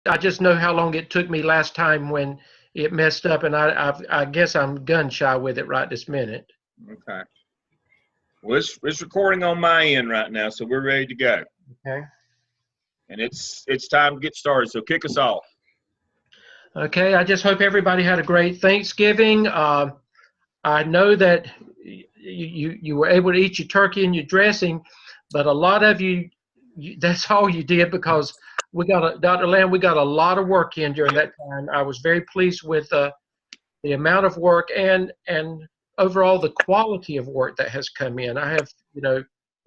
I just know how long it took me last time when it messed up, and I guess I'm gun shy with it right this minute. Okay. Well, it's recording on my end right now, so we're ready to go. Okay. And it's time to get started. So kick us off. Okay. I just hope everybody had a great Thanksgiving. I know that you were able to eat your turkey and your dressing, but a lot of you that's all you did, because Dr. Lamb, we got a lot of work in during that time. I was very pleased with the amount of work and overall the quality of work that has come in. I have,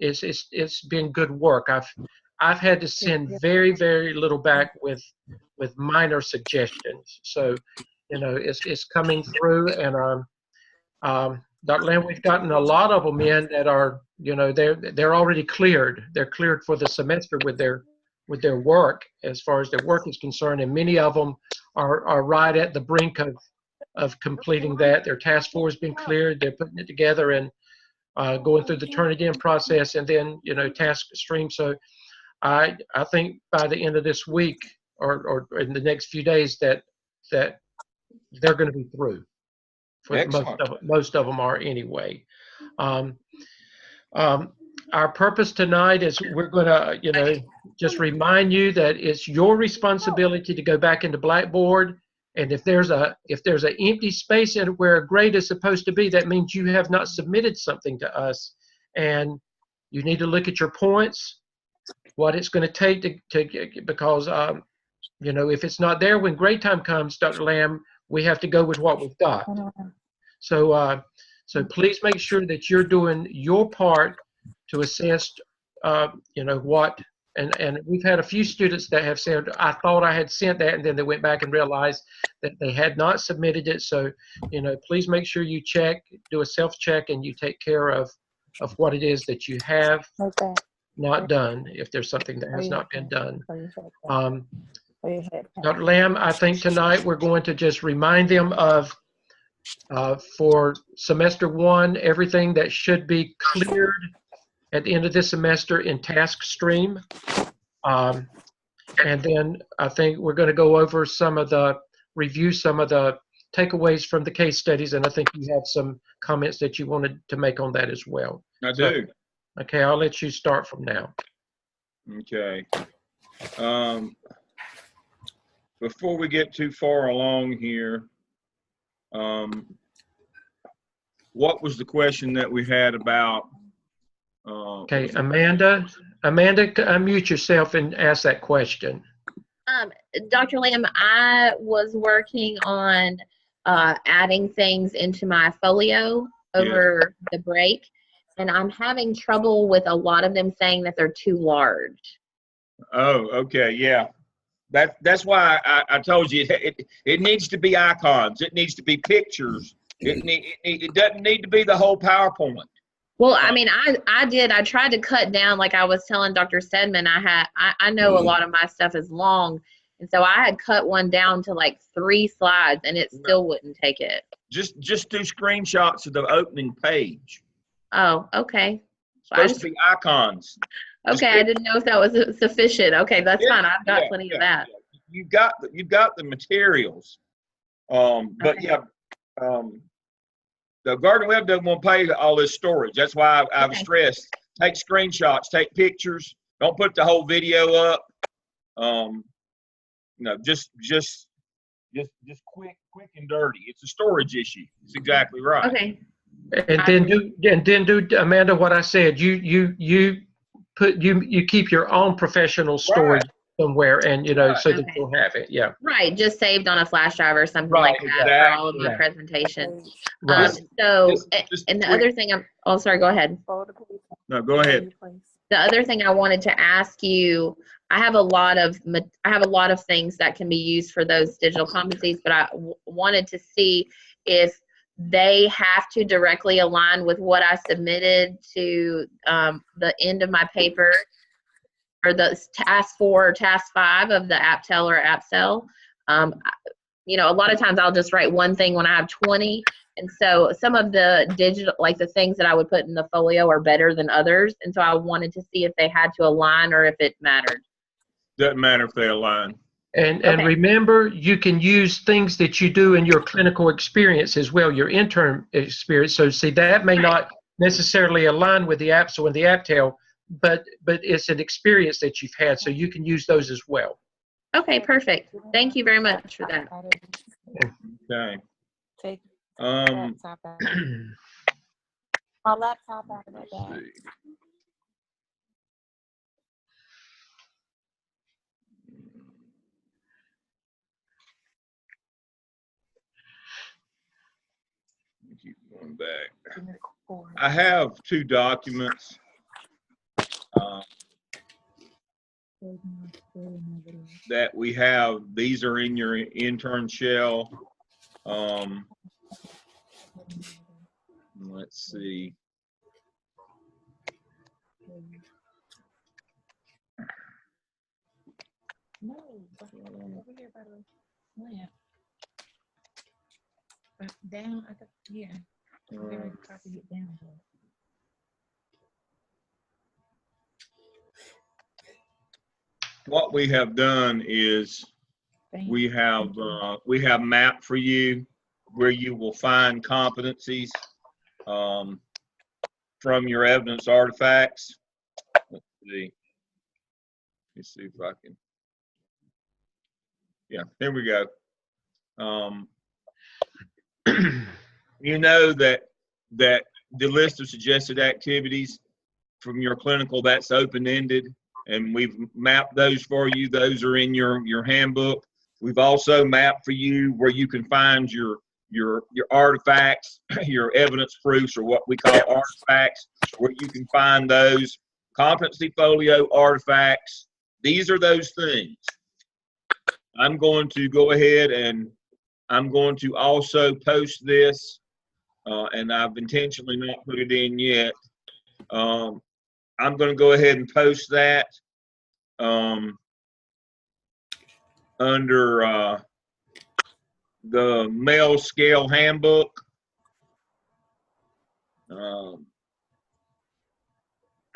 it's been good work. I've had to send very, very little back with minor suggestions. So, it's coming through, and Dr. Lamb, we've gotten a lot of them in that are, they're already cleared. They're cleared for the semester with their work, as far as their work is concerned, and many of them are right at the brink of completing that. Their task force has been cleared. They're putting it together and going through the Turnitin process, and then task stream. So I think by the end of this week or in the next few days that they're going to be through. For most of them are anyway. Our purpose tonight is we're going to just remind you that it's your responsibility to go back into Blackboard, and if there's an empty space in where a grade is supposed to be, that means you have not submitted something to us, and you need to look at your points, what it's going to take to because if it's not there when grade time comes, Dr. Lamb, we have to go with what we've got. So please make sure that you're doing your part to assess, what, and we've had a few students that have said, I thought I had sent that, and then they went back and realized that they had not submitted it. So, please make sure you do a self-check, and you take care of what it is that you have not done, if there's something that has not been done. Dr. Lamb, I think tonight we're going to just remind them of, for semester 1, everything that should be cleared at the end of this semester in task stream. And then I think we're going to go over review some of the takeaways from the case studies, and I think you have some comments that you wanted to make on that as well. I do. Okay, I'll let you start from now. Okay. Before we get too far along here, what was the question that we had about? Okay, Amanda, unmute yourself and ask that question. Dr. Lamb, I was working on adding things into my folio over the break, and I'm having trouble with a lot of them saying that they're too large. Oh, okay, yeah. That's why I told you it needs to be icons. It needs to be pictures. It doesn't need to be the whole PowerPoint. Well, I mean, I tried to cut down, like I was telling Dr. Stedman, I know a lot of my stuff is long, and so I had cut one down to like 3 slides, and it still wouldn't take it. Just do screenshots of the opening page. Oh, okay. Supposed to be icons. Okay, I didn't know if that was sufficient. Okay, that's fine. I've got plenty of that. Yeah. You've got the materials. But the Garden Web doesn't want to pay all this storage. That's why I've stressed, take screenshots, take pictures. Don't put the whole video up. Just quick and dirty. It's a storage issue. It's exactly right. Okay. And then do Amanda what I said. You keep your own professional storage somewhere, and so that you'll have it. Yeah. Right, just saved on a flash drive or something like that for all of my presentations. Right. And the other thing sorry, go ahead. No, go ahead. The other thing I wanted to ask you, I have a lot of things that can be used for those digital competencies, but I wanted to see if they have to directly align with what I submitted to the end of my paper, or the task 4 or task 5 of the AppTel or AppSell. A lot of times I'll just write one thing when I have 20. And so some of the digital, like the things that I would put in the folio, are better than others. And so I wanted to see if they had to align or if it mattered. Doesn't matter if they align. And Okay. remember, you can use things that you do in your clinical experience as well, your intern experience. So see, that may not necessarily align with the APSL and the APTEL, but it's an experience that you've had, so you can use those as well. Okay, perfect. Thank you very much for that. Okay. Take Um, laptop out. My laptop out of that let's bag. see. Keep going back. In the cord. I have 2 documents. That we have. These are in your intern shell. Let's see. No, over here by the lamp. Down, I could, yeah. Very copy it down. What we have done is we have mapped for you where you will find competencies from your evidence artifacts. Let's see. Let's see if I can. Yeah, here we go. You know that the list of suggested activities from your clinical, that's open-ended, and we've mapped those for you. Those are in your handbook. We've also mapped for you where you can find your artifacts, your evidence proofs, or what we call artifacts, where you can find those competency folio artifacts. These are those things. I'm going to go ahead and I'm going to also post this, and I've intentionally not put it in yet. I'm going to go ahead and post that under the MELS scale handbook.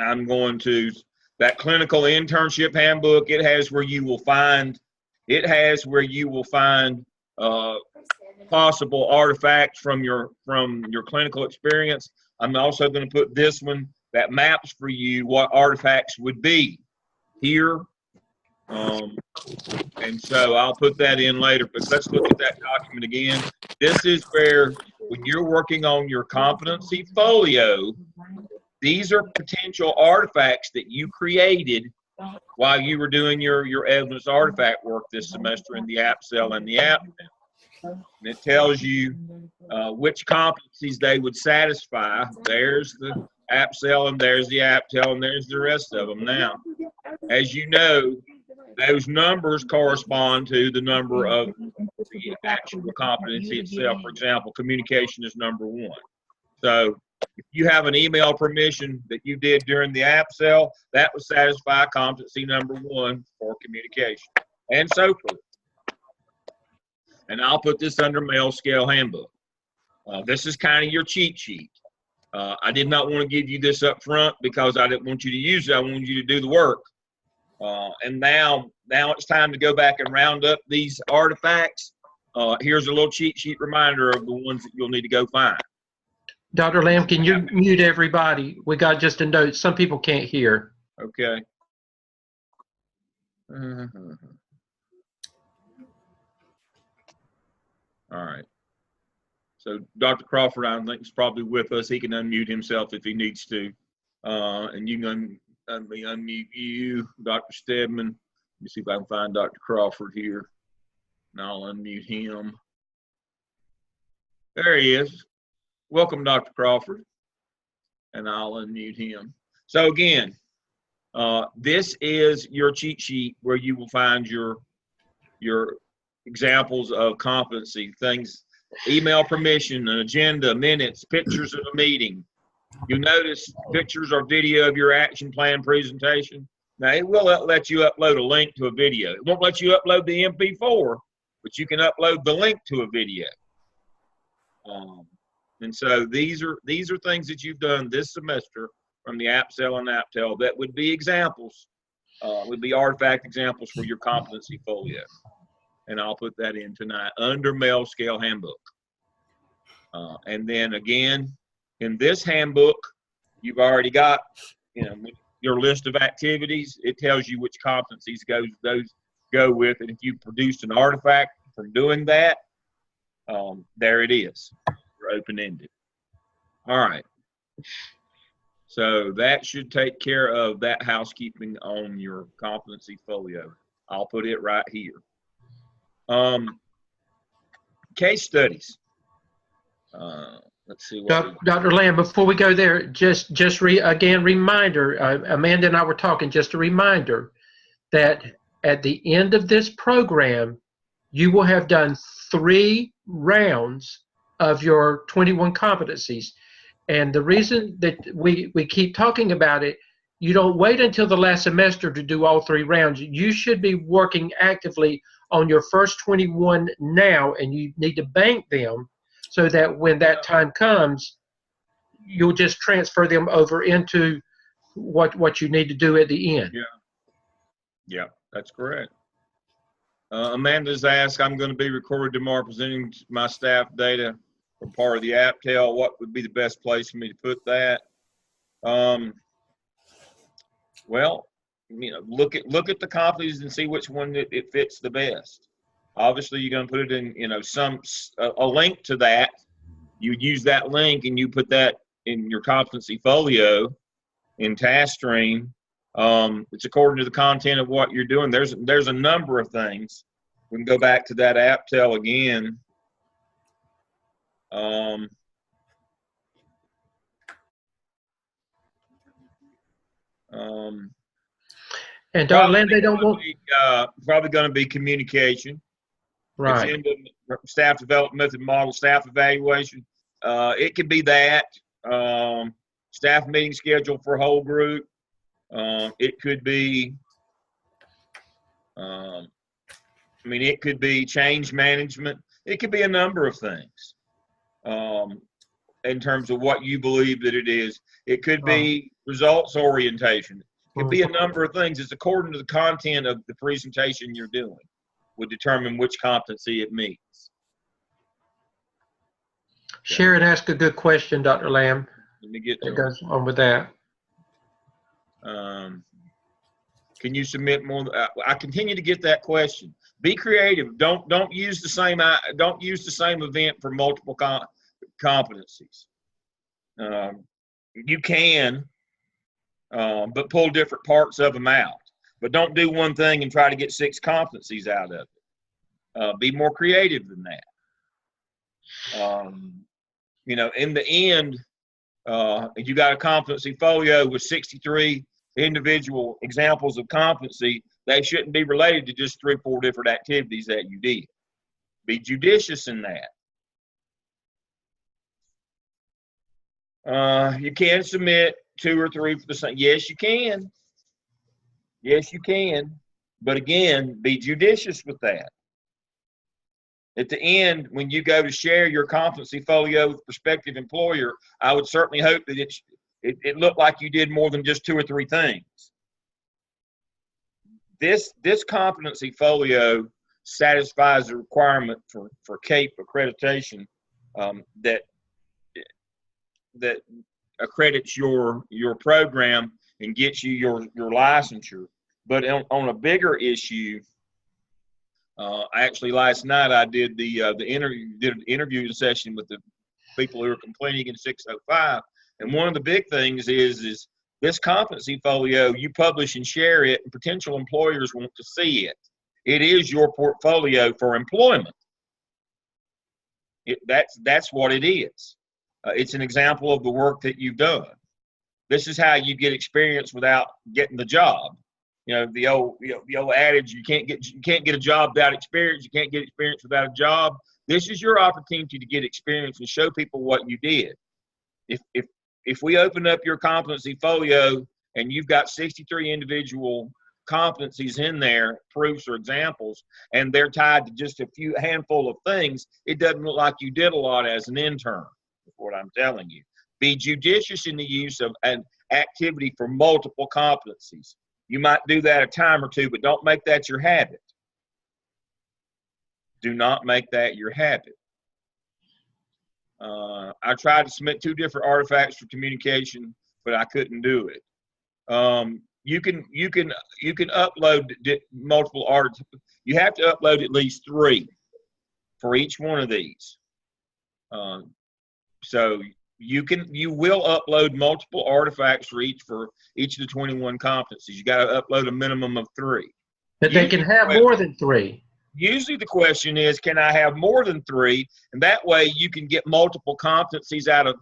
I'm going to, that clinical internship handbook, it has where you will find possible artifacts from your clinical experience. I'm also going to put this one that maps for you what artifacts would be here. And so I'll put that in later, but let's look at that document again. This is where, when you're working on your competency folio, these are potential artifacts that you created while you were doing your evidence artifact work this semester in the APSL and the APTEL. And it tells you which competencies they would satisfy. There's the APSL and there's the APTEL and there's the rest of them. Now, as you know, those numbers correspond to the number of the actual competency itself. For example, communication is number 1. So if you have an email permission that you did during the APSL, that would satisfy competency number 1 for communication, and so forth. And I'll put this under MELS scale handbook. This is kind of your cheat sheet. I did not want to give you this up front because I didn't want you to use it. I wanted you to do the work. And now it's time to go back and round up these artifacts. Here's a little cheat sheet reminder of the ones that you'll need to go find. Dr. Lamb, can you mute everybody? We got just a note. Some people can't hear. Okay. All right. So Dr. Crawford, I think, is probably with us. He can unmute himself if he needs to. And you can unmute you, Dr. Stedman. Let me see if I can find Dr. Crawford here. And I'll unmute him. There he is. Welcome, Dr. Crawford. And I'll unmute him. So again, this is your cheat sheet where you will find your examples of competency, things, email permission, an agenda, minutes, pictures of a meeting. You notice pictures or video of your action plan presentation. Now, it will let you upload a link to a video. It won't let you upload the MP4, but you can upload the link to a video. And so these are things that you've done this semester from the APSL and APTEL that would be examples would be artifact examples for your competency folio. And I'll put that in tonight under MELS Scale Handbook. And then again, in this handbook, you've already got, your list of activities. It tells you which competencies those go with. And if you produced an artifact from doing that, there it is. You're open-ended. All right. So that should take care of that housekeeping on your competency folio. I'll put it right here. Case studies. Let's see what Dr. Lamb, before we go there, again, reminder, Amanda and I were talking, just a reminder that at the end of this program, you will have done 3 rounds of your 21 competencies. And the reason that we keep talking about it, you don't wait until the last semester to do all 3 rounds. You should be working actively on your first 21 now, and you need to bank them so that when that time comes, you'll just transfer them over into what you need to do at the end. Yeah, that's correct. Amanda's asked, I'm going to be recorded tomorrow presenting my staff data for part of the AppTel. What would be the best place for me to put that? Well, look at the competencies and see which one it fits the best. Obviously, you're going to put it in, a link to that. You use that link and you put that in your competency folio in task stream. It's according to the content of what you're doing. There's a number of things. We can go back to that AppTel again. And Dr. Lamb, they don't want probably going to be communication. Right. It's in the staff development method model, staff evaluation. It could be that staff meeting schedule for whole group. It could be, it could be change management. It could be a number of things in terms of what you believe that it is. It could be results orientation. It could be a number of things. It's according to the content of the presentation you're doing would determine which competency it meets. Sharon asked a good question, Dr. Lamb. Let me get to it. Goes on with that. Can you submit more? I continue to get that question. Be creative. Don't use the same event for multiple competencies. You can, but pull different parts of them out. But don't do one thing and try to get 6 competencies out of it. Be more creative than that. In the end, if you got a competency folio with 63 individual examples of competency, they shouldn't be related to just 3 or 4 different activities that you did. Be judicious in that. You can submit 2 or 3 for the same. Yes, you can. Yes, you can. But again, be judicious with that. At the end, when you go to share your competency folio with prospective employer, I would certainly hope that it looked like you did more than just 2 or 3 things. This competency folio satisfies the requirement for CAPE accreditation that accredits your program and gets you your licensure. But on a bigger issue, actually last night I did an interview session with the people who are completing in 605, and one of the big things is this competency folio, you publish and share it, and potential employers want to see it. It is your portfolio for employment. That's what it is. It's an example of the work that you've done. This is how you get experience without getting the job. The old adage, you can't get a job without experience. You can't get experience without a job. This is your opportunity to get experience and show people what you did. If we open up your competency folio and you've got 63 individual competencies in there, proofs or examples, and they're tied to just a handful of things, it doesn't look like you did a lot as an intern, is what I'm telling you. Be judicious in the use of an activity for multiple competencies. You might do that a time or two, but don't make that your habit. Do not make that your habit. I tried to submit 2 different artifacts for communication, but I couldn't do it. You can upload multiple art. You have to upload at least 3 for each one of these. So you will upload multiple artifacts for each of the 21 competencies. You got to upload a minimum of 3. But they can have more than 3. Usually the question is, can I have more than 3? And that way you can get multiple competencies out of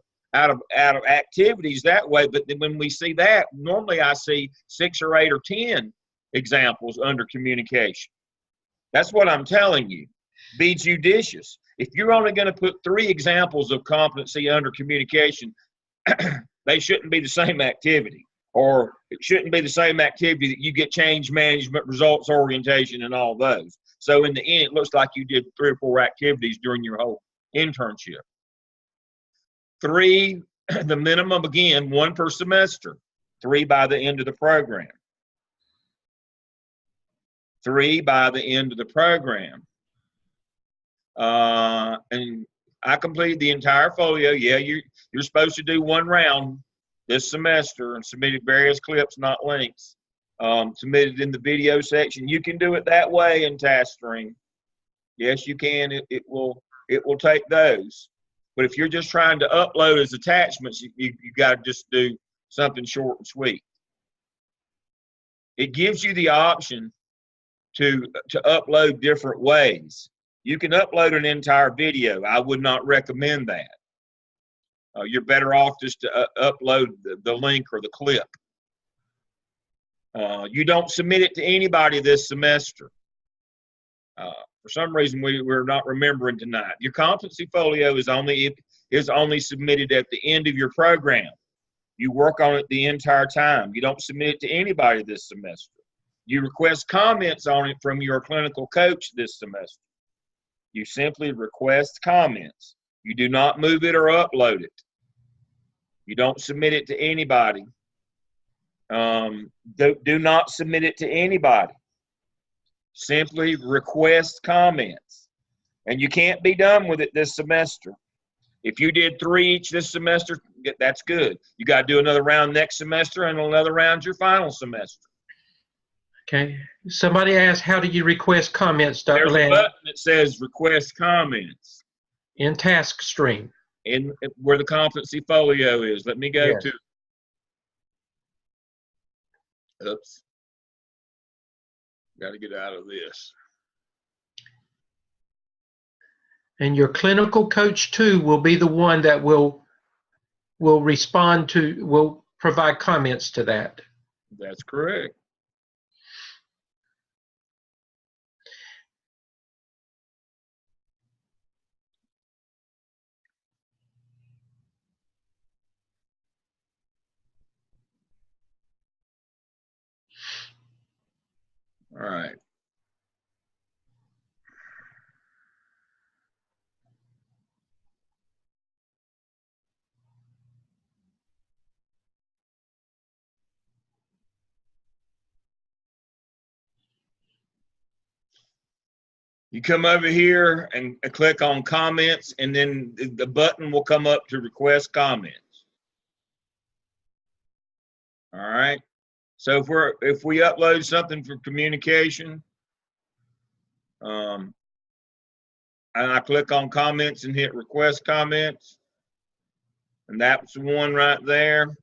activities that way. But then when we see that, normally I see 6 or 8 or 10 examples under communication. That's what I'm telling you. Be judicious. If you're only going to put 3 examples of competency under communication, they shouldn't be the same activity. Or it shouldn't be the same activity that you get change management, results orientation, and all those. So in the end, it looks like you did 3 or 4 activities during your whole internship. 3, the minimum, again, 1 per semester. 3 by the end of the program. 3 by the end of the program. And I completed the entire folio. Yeah, you're supposed to do 1 round this semester and submitted various clips, not links. Submitted in the video section. You can do it that way in TaskStream. Yes, you can. It will take those. But if you're just trying to upload as attachments, you got to just do something short and sweet. It gives you the option to upload different ways. You can upload an entire video. I would not recommend that. You're better off just to upload the link or the clip. You don't submit it to anybody this semester. For some reason, we're not remembering tonight. Your competency folio is only submitted at the end of your program. You work on it the entire time. You don't submit it to anybody this semester. You request comments on it from your clinical coach this semester. You simply request comments. You do not move it or upload it. You don't submit it to anybody. Do not submit it to anybody. Simply request comments. And you can't be done with it this semester. If you did 3 each this semester, that's good. You got to do another round next semester and another round your final semester. Okay. Somebody asked, how do you request comments, Dr. There's Land? a button that says request comments. In TaskStream. In where the competency folio is. Let me go to. Oops. Got to get out of this. And your clinical coach 2 will be the one that will provide comments to that. That's correct. All right. You come over here and click on comments, and then the button will come up to request comments. All right. So if we upload something for communication, and I click on comments and hit request comments, and that's the one right there.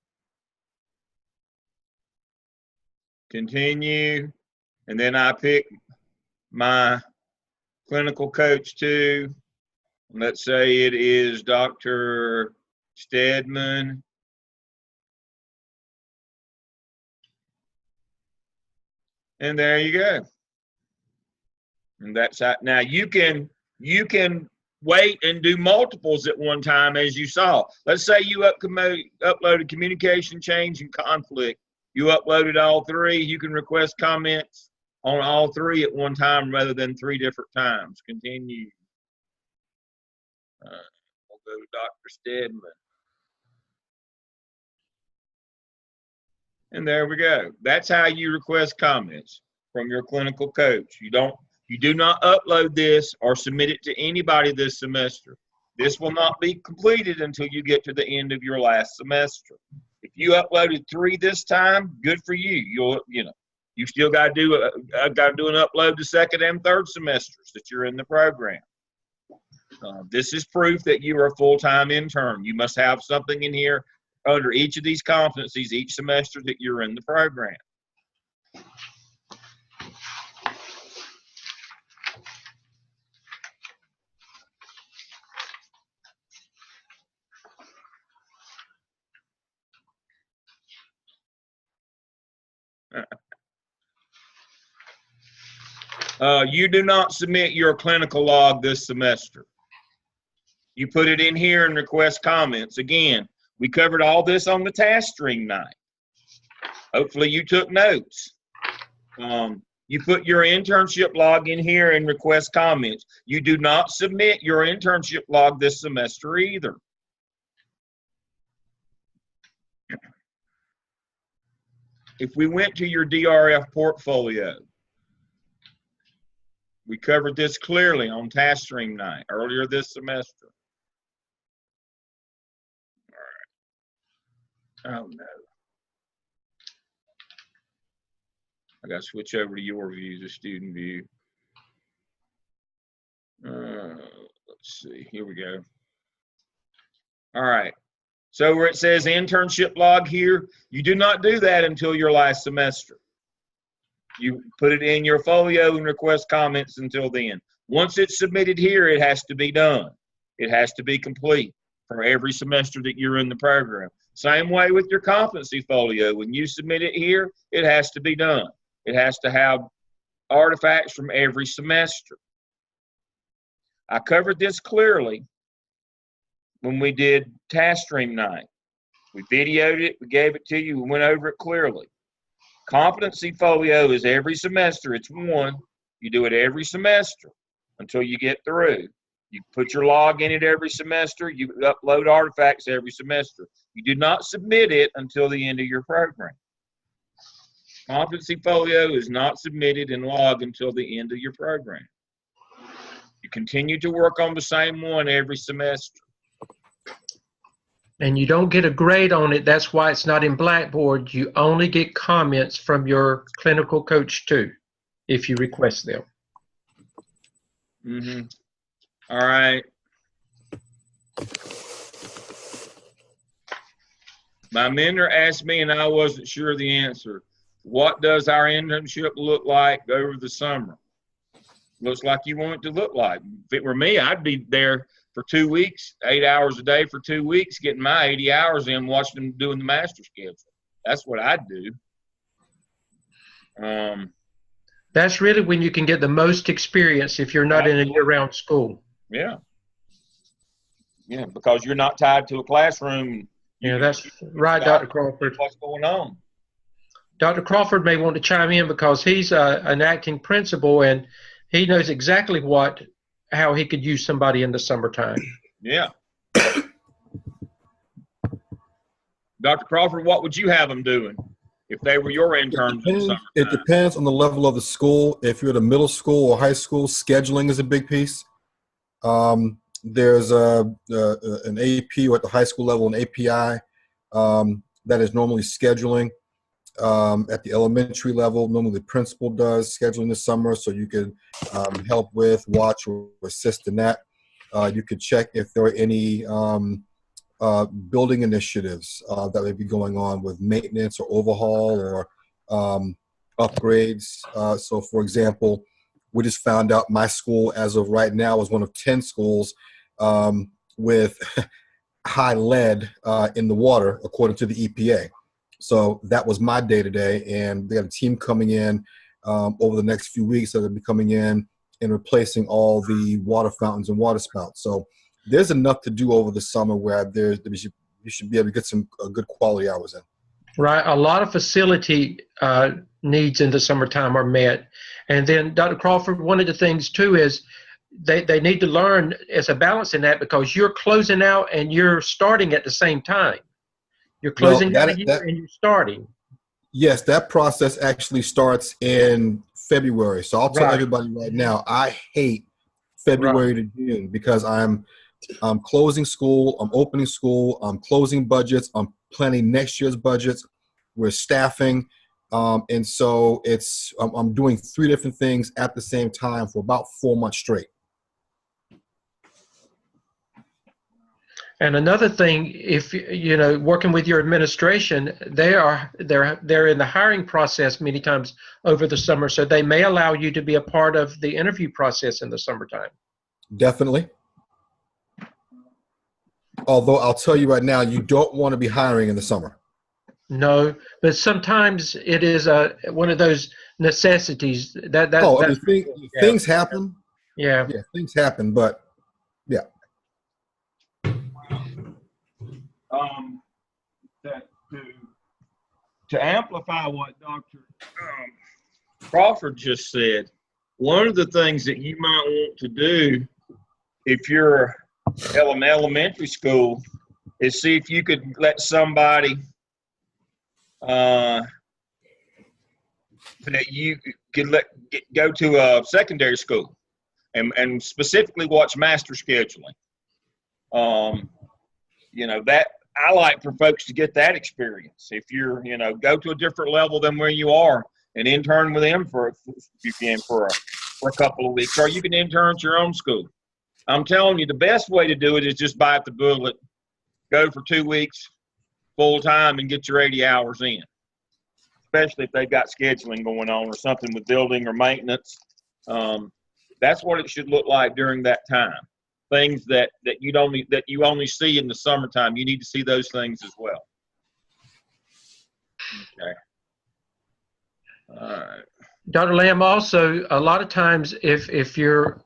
Continue, and then I pick my clinical coach 2. Let's say it is Dr. Stedman. And there you go. And that's how. Now you can wait and do multiples at one time, as you saw. Let's say you uploaded communication, change, and conflict. You uploaded all 3. You can request comments on all 3 at one time rather than 3 different times. Continue. We'll go to Dr. Stedman. And there we go. That's how you request comments from your clinical coach. You do not upload this or submit it to anybody this semester. This will not be completed until you get to the end of your last semester. If you uploaded 3 this time, good for you. You still got to do an upload the second and third semesters that you're in the program. This is proof that you are a full-time intern. You must have something in here under each of these competencies each semester that you're in the program. You do not submit your clinical log this semester. You put it in here and request comments. Again, we covered all this on the task stream night. Hopefully you took notes. You put your internship log in here and request comments. You do not submit your internship log this semester either. If we went to your DRF portfolio, we covered this clearly on task stream night earlier this semester. All right. Oh no. I got to switch over to your view, the student view. Let's see, here we go. All right. So where it says internship log here, you do not do that until your last semester. You put it in your folio and request comments until then. Once it's submitted here, it has to be done. It has to be complete for every semester that you're in the program. Same way with your competency folio. When you submit it here, it has to be done. It has to have artifacts from every semester. I covered this clearly when we did task stream night. We videoed it, we gave it to you, we went over it clearly. Competency folio is every semester, it's one. You do it every semester until you get through. You put your log in it every semester, you upload artifacts every semester. You do not submit it until the end of your program. Competency folio is not submitted and logged until the end of your program. You continue to work on the same one every semester. And you don't get a grade on it. That's why it's not in Blackboard. You only get comments from your clinical coach too, if you request them. Mm-hmm. All right. My mentor asked me, and I wasn't sure of the answer. What does our internship look like over the summer? Looks like you want it to look like. If it were me, I'd be there for 2 weeks, 8 hours a day for 2 weeks, getting my 80 hours in, watching them doing the master schedule. That's what I'd do. That's really when you can get the most experience if you're not in a year-round school. Yeah. Yeah, because you're not tied to a classroom. Yeah, that's right, Dr. Crawford. What's going on? Dr. Crawford may want to chime in because he's an acting principal and he knows exactly how he could use somebody in the summertime. Yeah. Dr. Crawford, what would you have them doing if they were your interns in the summertime? It depends on the level of the school. If you're at a middle school or high school, scheduling is a big piece. There's an AP, or at the high school level, an API that is normally scheduling. At the elementary level, normally the principal does scheduling this summer, so you could help with, watch, or assist in that. You could check if there are any building initiatives that may be going on with maintenance or overhaul or upgrades. So, for example, we just found out my school, as of right now, is one of 10 schools with high lead in the water, according to the EPA. So that was my day-to-day, and they have a team coming in over the next few weeks that will be coming in and replacing all the water fountains and water spouts. So there's enough to do over the summer where you should be able to get some good quality hours in. Right. A lot of facility needs in the summertime are met. And then, Dr. Crawford, one of the things, too, is they need to learn as a balance in that, because you're closing out and you're starting at the same time. You're closing out a year and you're starting. Yes, that process actually starts in February. So I'll tell Right. everybody right now, I hate February to June because I'm closing school, I'm opening school, I'm closing budgets, I'm planning next year's budgets, we're staffing, and so I'm doing 3 different things at the same time for about 4 months straight. And another thing, if you know, working with your administration, they're in the hiring process many times over the summer, so they may allow you to be a part of the interview process in the summertime. Definitely. Although I'll tell you right now, you don't want to be hiring in the summer. No, but sometimes it is one of those necessities Things happen. Yeah. Yeah, things happen, but yeah. To amplify what Dr. Crawford just said, one of the things that you might want to do if you're in elementary school is see if you could let somebody that you could go to a secondary school and specifically watch master scheduling. You know, that I like for folks to get that experience. If you're, you know, go to a different level than where you are and intern with them for a couple of weeks, or you can intern at your own school. I'm telling you, the best way to do it is just bite the bullet, go for 2 weeks full time and get your 80 hours in, especially if they've got scheduling going on or something with building or maintenance. That's what it should look like during that time. Things that you only see in the summertime, you need to see those things as well. Okay. All right. Dr. Lamb, also a lot of times if you're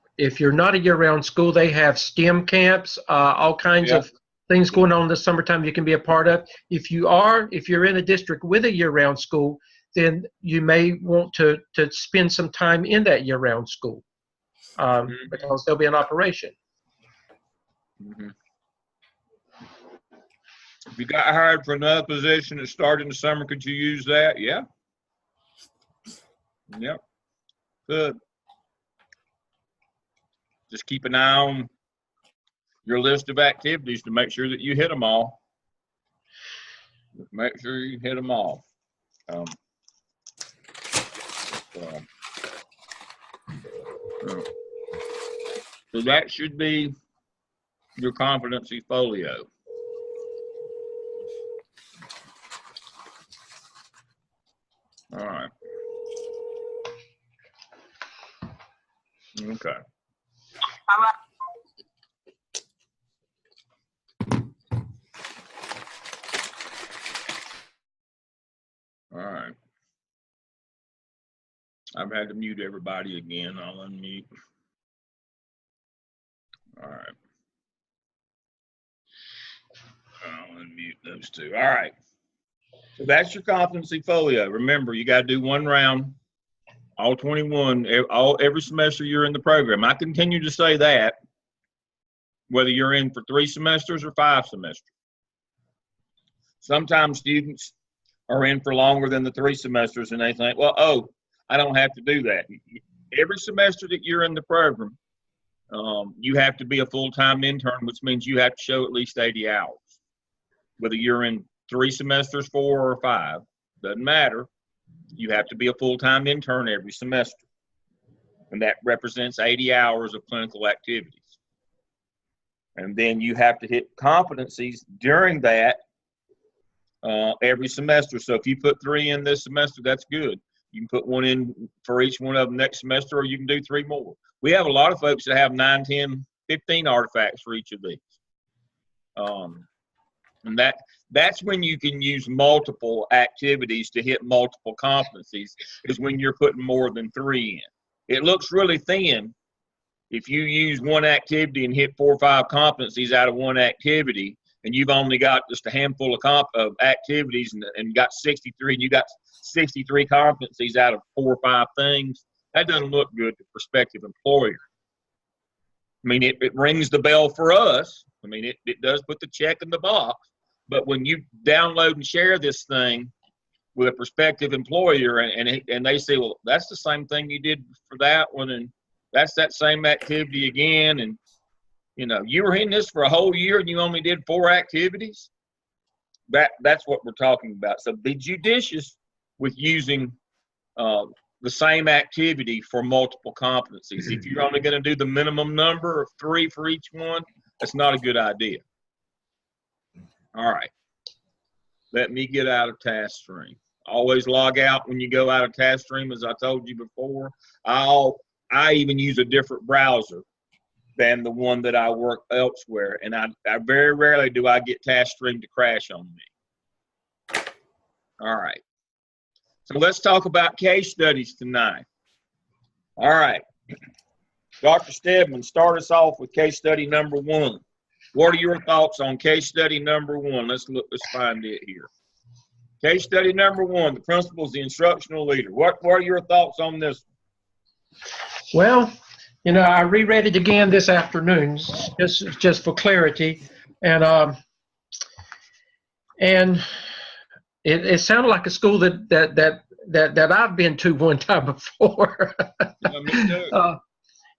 not a year-round school, they have STEM camps, all kinds of things going on in the summertime you can be a part of. If you're in a district with a year-round school, then you may want to spend some time in that year-round school because there'll be an operation. Mm-hmm. If you got hired for another position that started in the summer, could you use that? Yeah. Yep. Good. Just keep an eye on your list of activities to make sure that you hit them all. Make sure you hit them all. So that should be your competency folio. All right. Okay. All right. I've had to mute everybody again. I'll unmute. All right. I'll unmute those two. All right. So that's your competency folio. Remember, you got to do one round, all 21, every semester you're in the program. I continue to say that, whether you're in for 3 semesters or 5 semesters. Sometimes students are in for longer than the 3 semesters and they think, well, oh, I don't have to do that. Every semester that you're in the program, you have to be a full-time intern, which means you have to show at least 80 hours. Whether you're in 3 semesters, 4 or 5, doesn't matter. You have to be a full-time intern every semester. And that represents 80 hours of clinical activities. And then you have to hit competencies during that every semester. So if you put 3 in this semester, that's good. You can put 1 in for each one of them next semester, or you can do 3 more. We have a lot of folks that have 9, 10, 15 artifacts for each of these. And that's when you can use multiple activities to hit multiple competencies, is when you're putting more than 3 in. It looks really thin if you use one activity and hit 4 or 5 competencies out of one activity, and you've only got just a handful of activities and got 63, and you got 63 competencies out of 4 or 5 things. That doesn't look good to prospective employer. I mean, it rings the bell for us. I mean, it does put the check in the box. But when you download and share this thing with a prospective employer, and they say, well, that's the same thing you did for that one, and that's that same activity again, and you were in this for a whole year and you only did 4 activities. That's what we're talking about. So be judicious with using the same activity for multiple competencies. If you're only going to do the minimum number of 3 for each one, that's not a good idea. All right. Let me get out of task stream. Always log out when you go out of task stream, as I told you before. I even use a different browser than the one that I work elsewhere, and I very rarely do I get task stream to crash on me. All right. So let's talk about case studies tonight. All right. Dr. Stedman, start us off with case study number 1. What are your thoughts on case study number 1? Let's find it here. Case study number 1, the principal is the instructional leader. What are your thoughts on this? Well, I reread it again this afternoon, just for clarity, and it sounded like a school that I've been to one time before. Yeah, me too.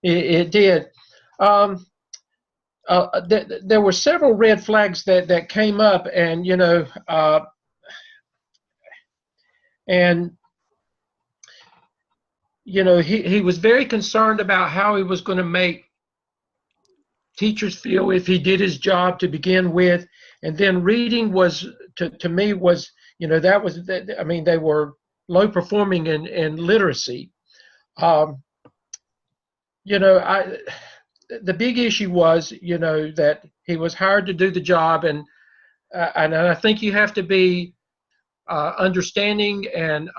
It did. There were several red flags that came up, and he was very concerned about how he was going to make teachers feel if he did his job to begin with. And then reading was, to me, was, they were low performing in literacy. The big issue was, that he was hired to do the job, and I think you have to be understanding and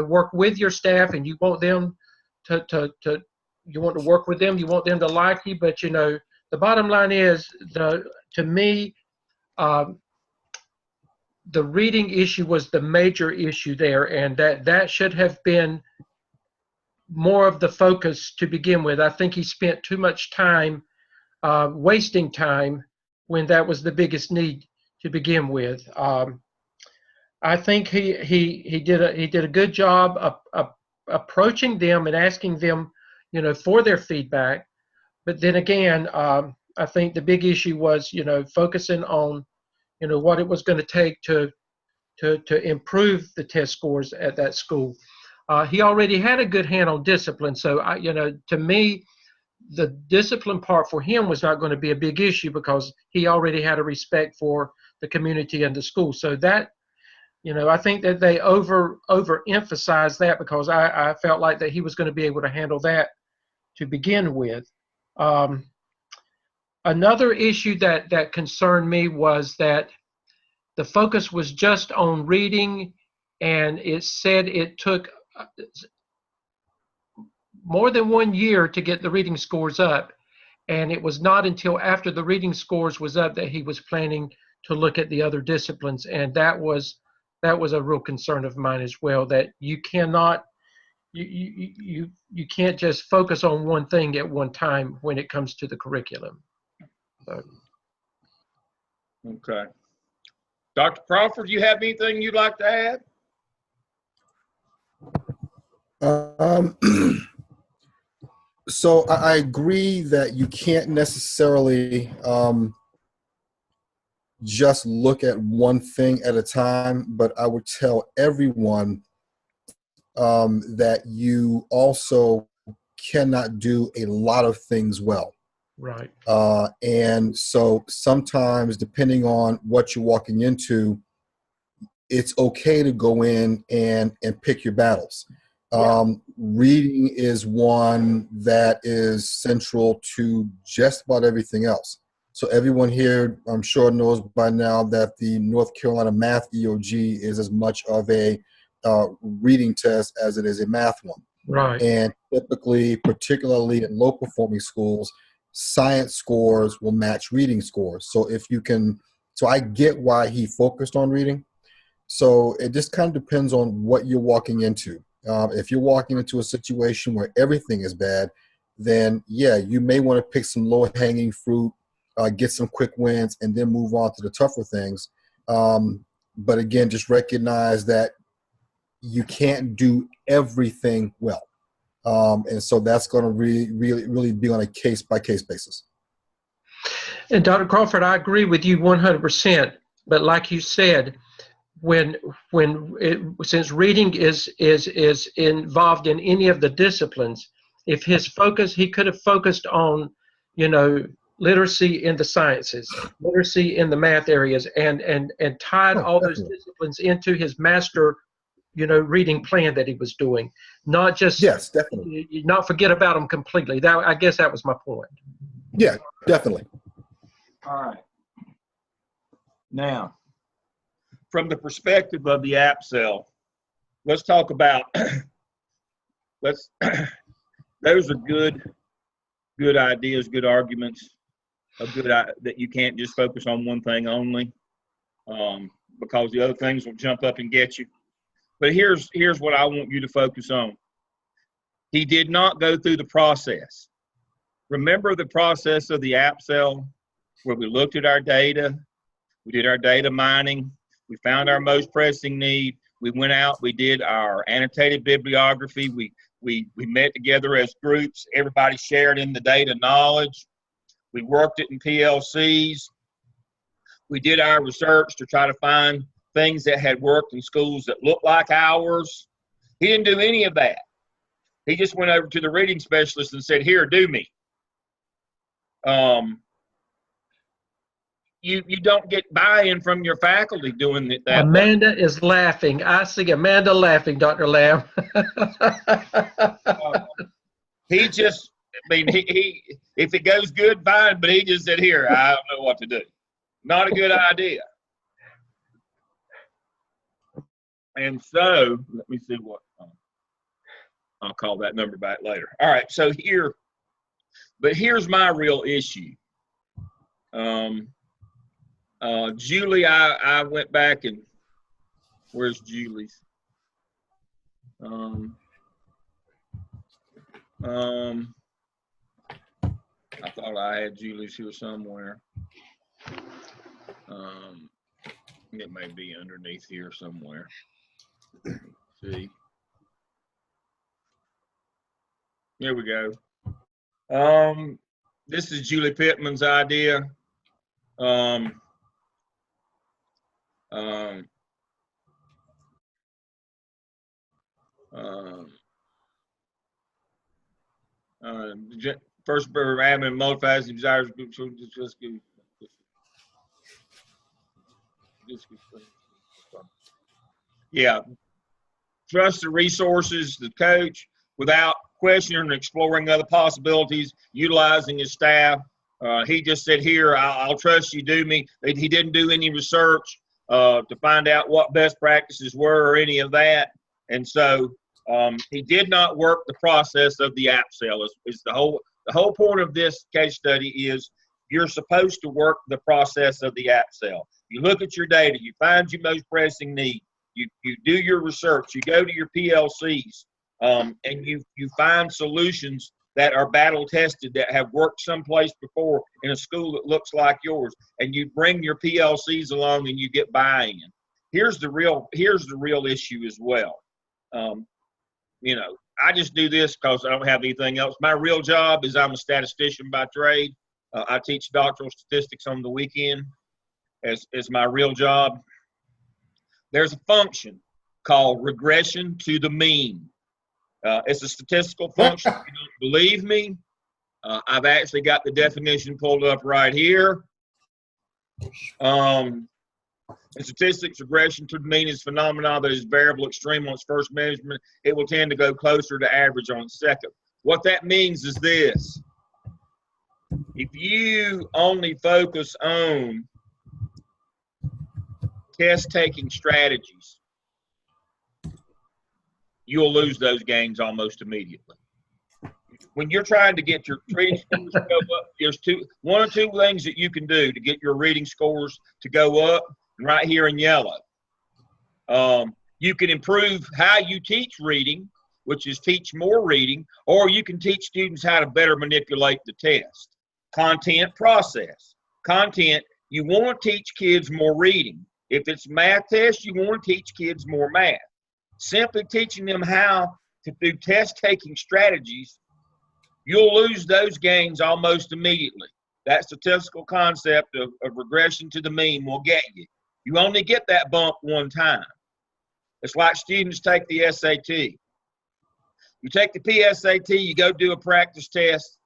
work with your staff, and you want them you want to work with them, you want them to like you, but the bottom line is, to me, the reading issue was the major issue there, and that should have been more of the focus to begin with. I think he spent too much time wasting time when that was the biggest need to begin with. I think he did a good job of approaching them and asking them, for their feedback. But then again, I think the big issue was, focusing on, what it was going to take to improve the test scores at that school. He already had a good hand on discipline, so to me, the discipline part for him was not going to be a big issue because he already had a respect for the community and the school. So that, I think that they overemphasized that because I felt like that he was going to be able to handle that to begin with. Another issue that concerned me was that the focus was just on reading, and it said it took more than 1 year to get the reading scores up, and it was not until after the reading scores was up that he was planning to look at the other disciplines, and that was a real concern of mine as well, that you cannot you can't just focus on one thing at one time when it comes to the curriculum. So. Okay. Dr. Crawford, do you have anything you'd like to add? So I agree that you can't necessarily just look at one thing at a time, but I would tell everyone that you also cannot do a lot of things well. Right. And so sometimes, depending on what you're walking into, it's okay to go in and pick your battles. Reading is one that is central to just about everything else. So everyone here, I'm sure, knows by now that the North Carolina Math EOG is as much of a reading test as it is a math one. Right. And typically, particularly in low-performing schools, science scores will match reading scores. So I get why he focused on reading. So it just kind of depends on what you're walking into. If you're walking into a situation where everything is bad, then yeah, you may want to pick some low-hanging fruit, get some quick wins, and then move on to the tougher things. but again, just recognize that you can't do everything well. And so that's going to really be on a case-by-case basis. And Dr. Crawford, I agree with you 100%. But like you said, since reading is involved in any of the disciplines, if his focus, he could have focused on, literacy in the sciences, literacy in the math areas, and tied all those disciplines into his master, reading plan that he was doing, not just definitely not forget about them completely. I guess that was my point. Yeah, definitely. All right. Now, from the perspective of the app cell, let's talk about those are good ideas, good arguments, that you can't just focus on one thing only, because the other things will jump up and get you. But here's what I want you to focus on. He did not go through the process. Remember the process of the app cell where we looked at our data, we did our data mining, we found our most pressing need, we went out, we did our annotated bibliography, we met together as groups, everybody shared in the data knowledge, we worked it in PLCs, we did our research to try to find things that had worked in schools that looked like ours. He didn't do any of that. He just went over to the reading specialist and said, "Here, do me." You don't get buy-in from your faculty doing it that Amanda way. is laughing. I see Amanda laughing, Dr. Lamb. He just, he if it goes good, fine, but he just said, "Here, I don't know what to do." Not a good idea. And so, let me see what, I'll call that number back later. All right, so here's my real issue. Julie, I went back and, where's Julie's? I thought I had Julie's here somewhere. It may be underneath here somewhere. Let's see. Here we go. This is Julie Pittman's idea. First admin modifies the desires group. Yeah. Trust the resources, the coach, without questioning and exploring other possibilities, utilizing his staff. He just said, "Here, I'll trust you, do me." He didn't do any research to find out what best practices were or any of that. And so he did not work the process of the app cell. Is the whole point of this case study is you're supposed to work the process of the app cell. You look at your data, you find your most pressing need, you do your research, you go to your PLCs, and you find solutions that are battle tested, that have worked someplace before in a school that looks like yours, and you bring your PLCs along and you get buy-in. Here's the real issue as well. I just do this because I don't have anything else. My real job is I'm a statistician by trade. I teach doctoral statistics on the weekend as my real job. There's a function called regression to the mean. It's a statistical function. If you don't believe me, I've actually got the definition pulled up right here. In statistics, regression to the mean is a phenomenon that is variable extreme on its first measurement. It will tend to go closer to average on its second. What that means is this. If you only focus on test-taking strategies, you'll lose those gains almost immediately. When you're trying to get your reading scores to go up, there's one or two things that you can do to get your reading scores to go up, right here in yellow. You can improve how you teach reading, which is teach more reading, or you can teach students how to better manipulate the test. Content process. Content, you want to teach kids more reading. If it's math test, you want to teach kids more math. Simply teaching them how to do test-taking strategies, you'll lose those gains almost immediately. That statistical concept of regression to the mean will get you. You only get that bump one time. It's like students take the SAT. You take the PSAT, you go do a practice test,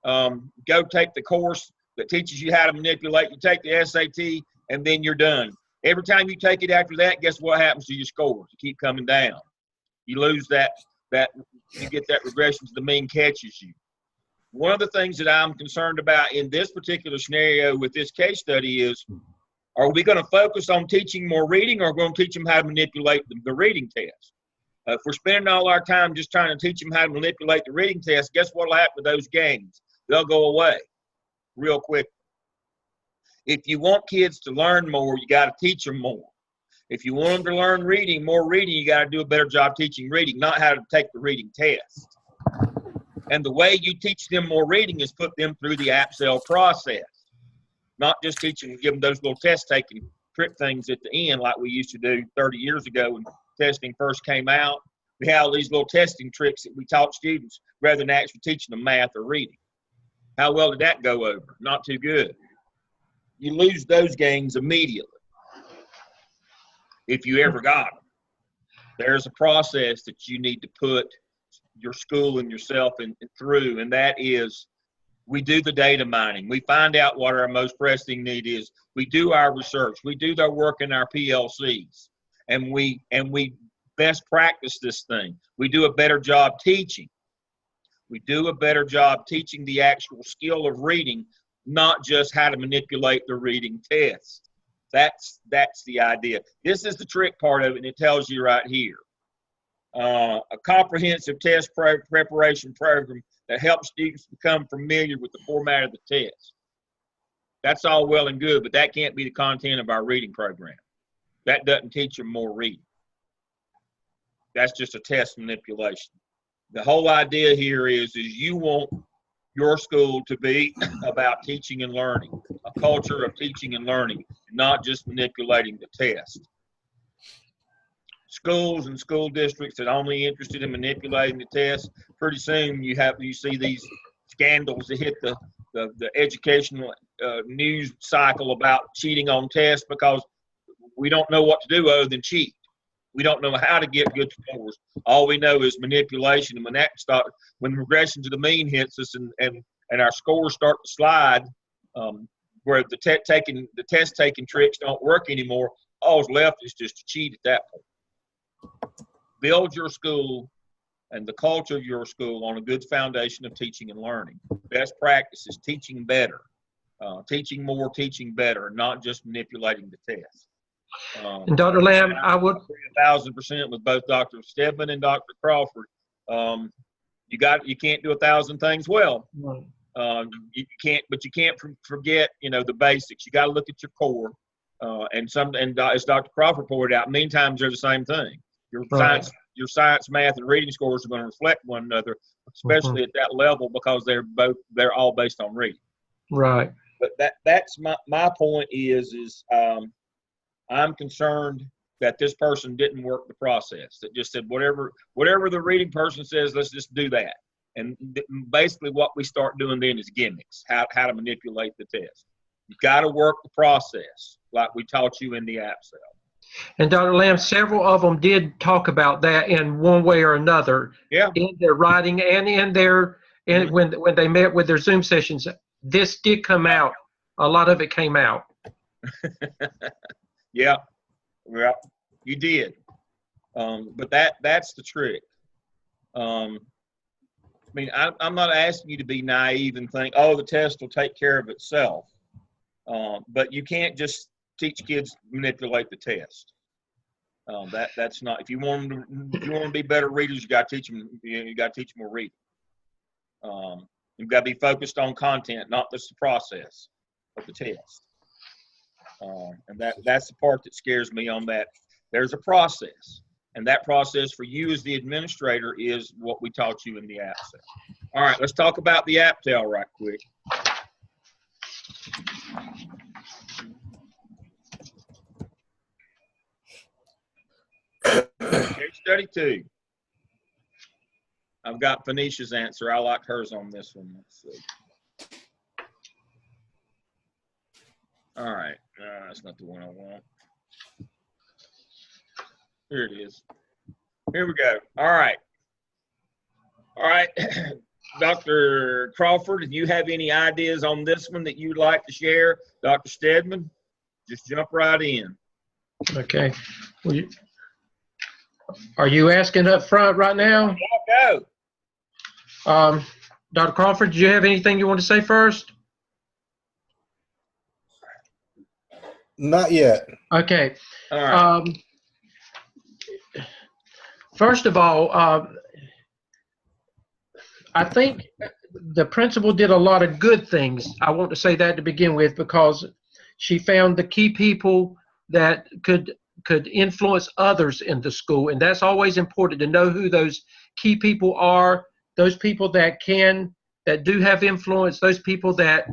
go take the course that teaches you how to manipulate. You take the SAT, and then you're done. Every time you take it after that, guess what happens to your scores? You keep coming down. You lose that you get that regression to the mean catches you. One of the things that I'm concerned about in this particular scenario with this case study is, are we going to focus on teaching more reading, or are we going to teach them how to manipulate the reading test? If we're spending all our time just trying to teach them how to manipulate the reading test, guess what will happen to those gains? They'll go away real quick. If you want kids to learn more, you got to teach them more. If you want them to learn more reading, you got to do a better job teaching reading, not how to take the reading test. And the way you teach them more reading is put them through the APSEL process, not just teaching, give them those little test-taking trick things at the end like we used to do 30 years ago when testing first came out. We had all these little testing tricks that we taught students rather than actually teaching them math or reading. How well did that go over? Not too good. You lose those gains immediately if you ever got them. There's a process that you need to put your school and yourself through, and that is, we do the data mining. We find out what our most pressing need is. We do our research. We do the work in our PLCs, and we best practice this thing. We do a better job teaching. We do a better job teaching the actual skill of reading, not just how to manipulate the reading test. That's the idea. This is the trick part of it, and it tells you right here. A comprehensive test preparation program that helps students become familiar with the format of the test. That's all well and good, but that can't be the content of our reading program. That doesn't teach them more reading. That's just a test manipulation. The whole idea here is you want your school to be about teaching and learning, a culture of teaching and learning, not just manipulating the test. Schools and school districts that are only interested in manipulating the test, pretty soon you see these scandals that hit the educational news cycle about cheating on tests because we don't know what to do other than cheat. We don't know how to get good scores. All we know is manipulation, and when regression to the mean hits us and our scores start to slide, where the test taking tricks don't work anymore, all's left is just to cheat at that point. Build your school and the culture of your school on a good foundation of teaching and learning. Best practice is teaching better, teaching more, teaching better, not just manipulating the test. And Dr. Lamb, I would 1,000% with both Dr. Stedman and Dr. Crawford. You can't do 1,000 things well. You can't forget the basics. You got to look at your core. And as Dr. Crawford pointed out, many times they're the same thing. Your science, math, and reading scores are going to reflect one another, especially at that level, because they're all based on reading. Right. But that's my point is I'm concerned that this person didn't work the process. That just said whatever the reading person says, let's just do that. And basically what we start doing then is gimmicks, how to manipulate the test. You've got to work the process like we taught you in the APSEL. And Dr. Lamb, several of them did talk about that in one way or another. Yeah. In their writing and when they met with their Zoom sessions. This did come out. A lot of it came out. Yeah. Well, you did. But that's the trick. I'm not asking you to be naive and think, oh, the test will take care of itself. But you can't just teach kids to manipulate the test. That's not. If you want them to be better readers, you got to teach them. You got to teach them more reading. You've got to be focused on content, not just the process of the test. And that's the part that scares me on that. There's a process, and that process for you as the administrator is what we taught you in the APSEL. All right, let's talk about the APTEL right quick. study 2. I've got Phoenicia's answer. I like hers on this one. Let's see. All right. That's not the one I want. Here it is. Here we go. All right. All right. Dr. Crawford, if you have any ideas on this one that you'd like to share, Dr. Stedman, just jump right in. Okay. Are you asking up front right now? Go. Dr. Crawford, do you have anything you want to say first? Not yet. Okay. All right. First of all, I think the principal did a lot of good things. I want to say that to begin with, because she found the key people that could influence others in the school, and that's always important to know who those key people are. Those people that do have influence. Those people that,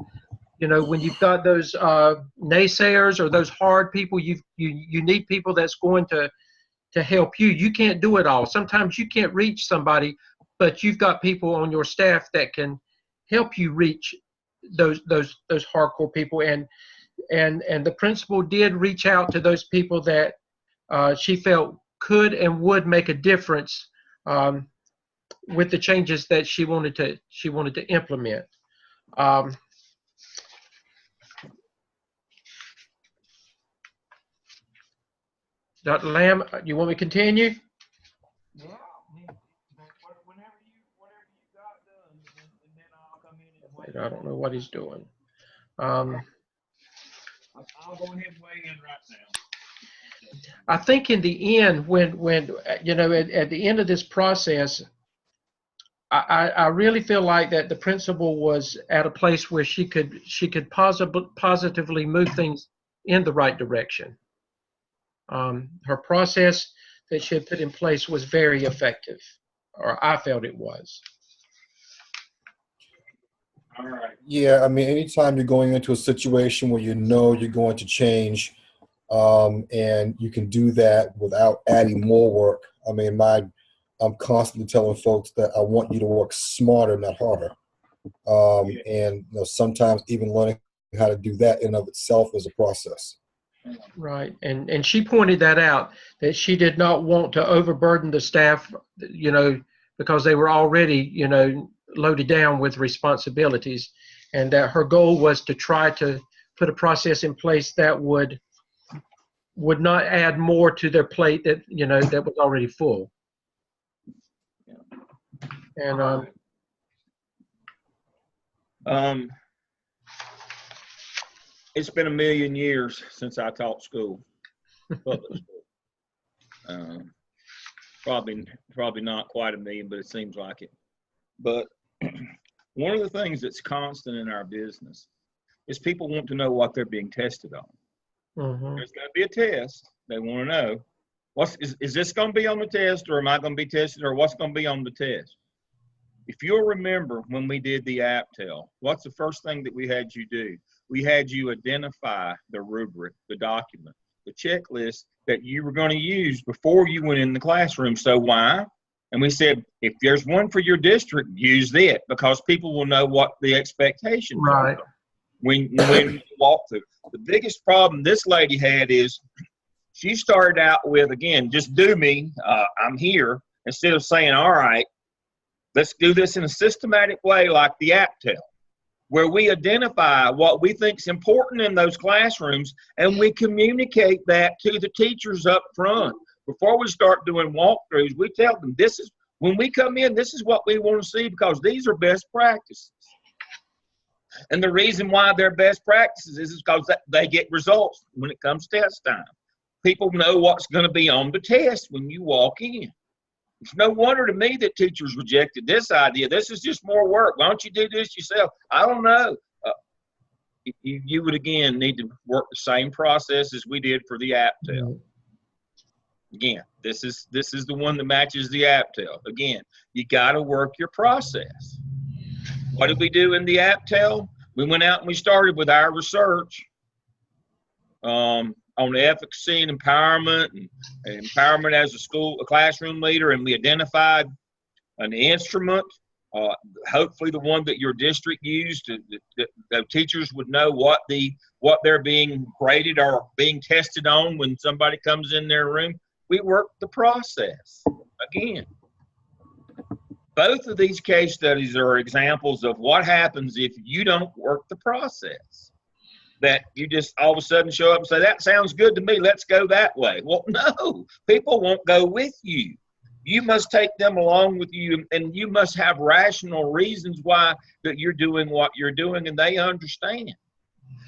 you know, when you've got those naysayers or those hard people, you need people that's going to help you. You can't do it all. Sometimes you can't reach somebody, but you've got people on your staff that can help you reach those hardcore people. And the principal did reach out to those people that she felt could and would make a difference with the changes that she wanted to implement. Dr. Lamb, you want me to continue? Yeah. Whenever you got done, and then I'll come in and I don't know what he's doing. I'll go ahead and weigh in right now. I think in the end, when you know, at the end of this process, I really feel like that the principal was at a place where she could positively move things in the right direction. Her process that she had put in place was very effective, or I felt it was. All right. Yeah, I mean, anytime you're going into a situation where you know you're going to change, and you can do that without adding more work. I mean, I'm constantly telling folks that I want you to work smarter, not harder. And you know, sometimes even learning how to do that in and of itself is a process. Right, and she pointed that out, that she did not want to overburden the staff, you know, because they were already, you know, loaded down with responsibilities, and that her goal was to try to put a process in place that would not add more to their plate that, you know, that was already full. And it's been 1,000,000 years since I taught school, public school. Probably not quite 1,000,000, but it seems like it. But one of the things that's constant in our business is people want to know what they're being tested on. There's going to be a test. They want to know, is this going to be on the test, or am I going to be tested, or what's going to be on the test? If you'll remember when we did the APTEL, what's the first thing that we had you do? We had you identify the rubric, the document, the checklist that you were going to use before you went in the classroom. So why? And we said, if there's one for your district, use it, because people will know what the expectations are when you walk through. The biggest problem this lady had is she started out with, again, just do me, I'm here, instead of saying, all right, let's do this in a systematic way like the APTEL, where we identify what we think is important in those classrooms, and we communicate that to the teachers up front. Before we start doing walkthroughs, we tell them, when we come in, this is what we want to see, because these are best practices. And the reason why they're best practices is because they get results when it comes test time. People know what's going to be on the test when you walk in. It's no wonder to me that teachers rejected this idea. This is just more work. Why don't you do this yourself? I don't know. You would, again, need to work the same process as we did for the APTEL. Again, this is the one that matches the APTEL. Again, you got to work your process. What did we do in the APTEL? We went out and we started with our research. on efficacy and empowerment and empowerment as a classroom leader, and we identified an instrument, hopefully the one that your district used, the teachers would know what they're being graded or being tested on when somebody comes in their room. We worked the process. Again, both of these case studies are examples of what happens if you don't work the process. That you just all of a sudden show up and say, that sounds good to me, let's go that way. Well, no, people won't go with you. You must take them along with you, and you must have rational reasons why that you're doing what you're doing, and they understand.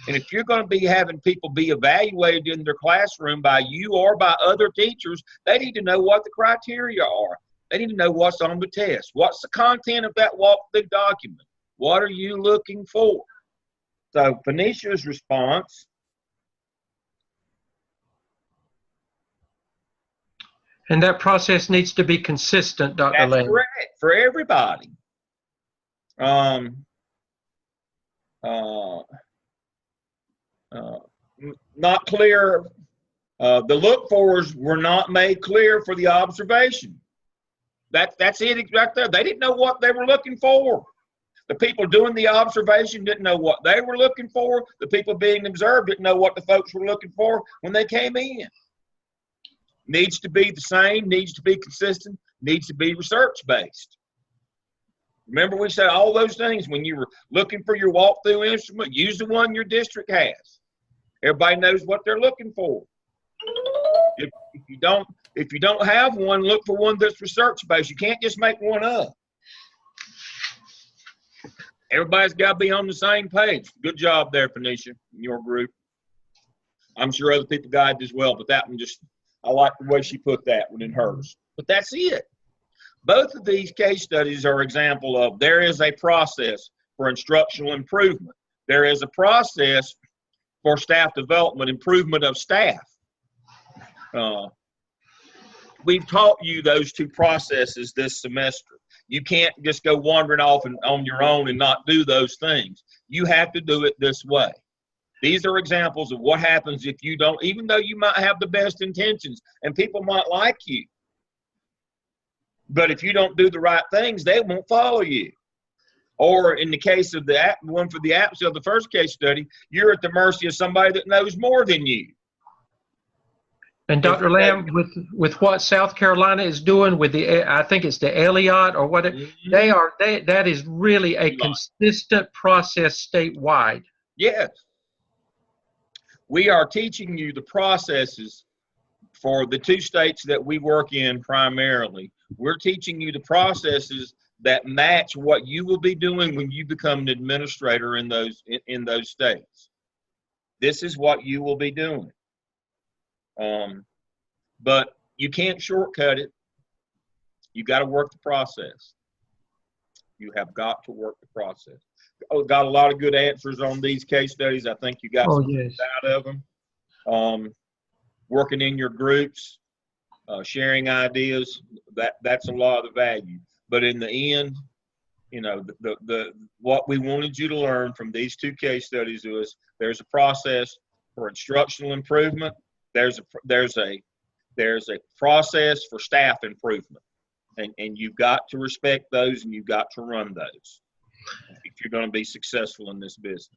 And if you're going to be having people be evaluated in their classroom by you or by other teachers, they need to know what the criteria are. They need to know what's on the test. What's the content of that walkthrough document? What are you looking for? So Phoenicia's response. And that process needs to be consistent, Dr. Lamb. That's correct for everybody. Not clear. The look-fors were not made clear for the observation. That's it right there. They didn't know what they were looking for. The people doing the observation didn't know what they were looking for. The people being observed didn't know what the folks were looking for when they came in. Needs to be the same, needs to be consistent, needs to be research-based. Remember we said all those things when you were looking for your walkthrough instrument, use the one your district has. Everybody knows what they're looking for. If you don't have one, look for one that's research-based. You can't just make one up. Everybody's got to be on the same page. Good job there, Phoenicia, in your group. I'm sure other people got it as well, but that one I like the way she put that one in hers. But that's it. Both of these case studies are example of there is a process for instructional improvement. There is a process for staff development, improvement of staff. We've taught you those two processes this semester. You can't just go wandering off on your own and not do those things. You have to do it this way. These are examples of what happens if you don't, even though you might have the best intentions and people might like you. But if you don't do the right things, they won't follow you. Or in the case of the one for the apps of the first case study, you're at the mercy of somebody that knows more than you. And Dr. Lamb, with what South Carolina is doing with I think it's the Elliott or what that is really a consistent process statewide. Yes. We are teaching you the processes for the two states that we work in primarily. We're teaching you the processes that match what you will be doing when you become an administrator in those states. This is what you will be doing. But you can't shortcut it. You got to work the process. You have got to work the process. Got a lot of good answers on these case studies. I think you got some out of them. Working in your groups, sharing ideas, that's a lot of the value. But in the end, you know, what we wanted you to learn from these two case studies was there's a process for instructional improvement. There's a process for staff improvement, and you've got to respect those and you've got to run those if you're going to be successful in this business.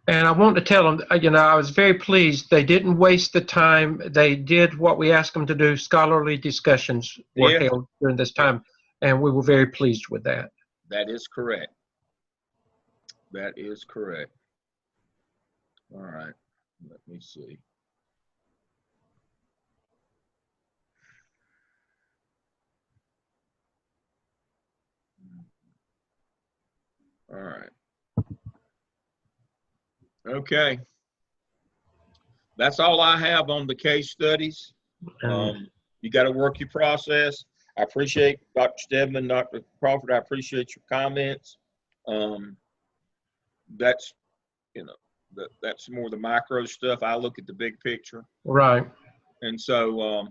And I want to tell them, you know, I was very pleased. They didn't waste the time. They did what we asked them to do. Scholarly discussions were held during this time, and we were very pleased with that. That is correct. That is correct. All right. Let me see. All right. Okay. That's all I have on the case studies. You got to work your process. I appreciate Dr. Stedman, Dr. Crawford. I appreciate your comments. That's, you know, that's more the micro stuff. I look at the big picture. Right. And so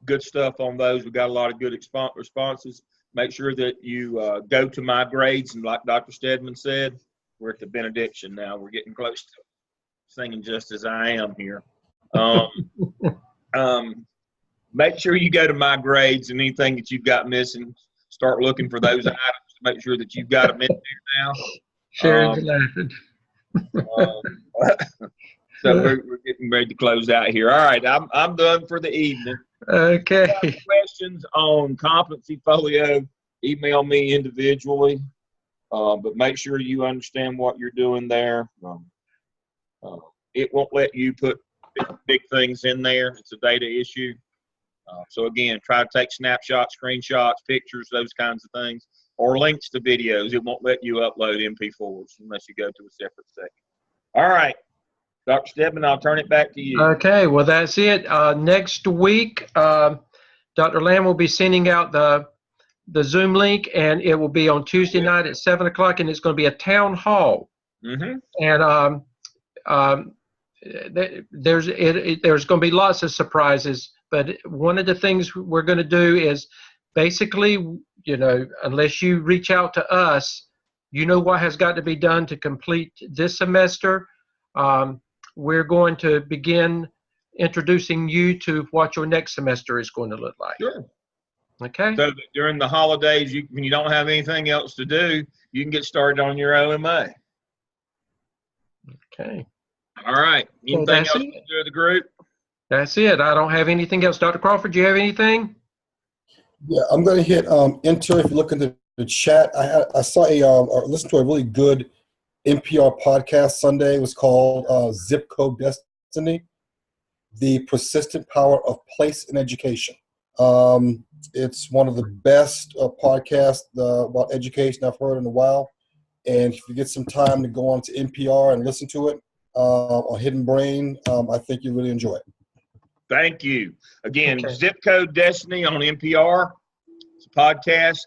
good stuff on those. We got a lot of good responses. Make sure that you go to my grades, and like Dr. Stedman said, we're at the benediction now. We're getting close to singing Just As I Am here. Make sure you go to my grades and anything that you've got missing. Start looking for those items to make sure that you've got them in there now. Sharon's laughing. So we're getting ready to close out here. All right, I'm done for the evening. Okay. If you have questions on competency folio, email me individually. But make sure you understand what you're doing there. It won't let you put big things in there. It's a data issue. So again, try to take snapshots, screenshots, pictures, those kinds of things, or links to videos. It won't let you upload MP4s unless you go to a separate section. All right, Dr. Stedman, I'll turn it back to you. Okay, well, that's it. Next week, Dr. Lamb will be sending out the Zoom link, and it will be on Tuesday night at 7 o'clock, and it's going to be a town hall. Mm-hmm. And there's going to be lots of surprises, but one of the things we're going to do is basically, unless you reach out to us, what has got to be done to complete this semester. We're going to begin introducing you to what your next semester is going to look like. Sure. Okay. So that during the holidays, when you don't have anything else to do, you can get started on your OMA. Okay. All right. Anything else to do with the group? That's it. I don't have anything else. Dr. Crawford, do you have anything? Yeah, I'm going to hit enter. If you look into the chat, I saw or listened to a really good NPR podcast Sunday. It was called Zip Code Destiny, The Persistent Power of Place in Education. It's one of the best podcasts about education I've heard in a while. And if you get some time to go on to NPR and listen to it on Hidden Brain, I think you'll really enjoy it. Thank you. Again, okay. Zip Code Destiny on NPR. It's a podcast.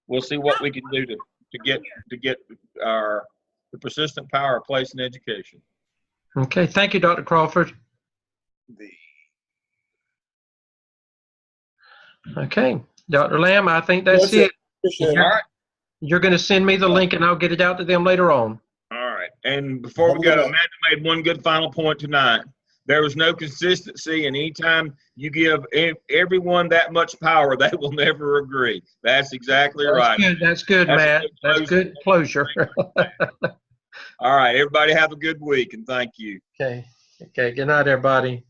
We'll see what we can do to get the persistent power of place in education. Okay. Thank you, Dr. Crawford. Okay. Dr. Lamb, I think that's it. All right. You're going to send me the link, and I'll get it out to them later on. All right. And before we go, Amanda made one good final point tonight. There was no consistency, and anytime you give everyone that much power, they will never agree. That's exactly right. Good. That's good, Matt. That's good closure. All right. Everybody have a good week, and thank you. Okay. Okay. Good night, everybody.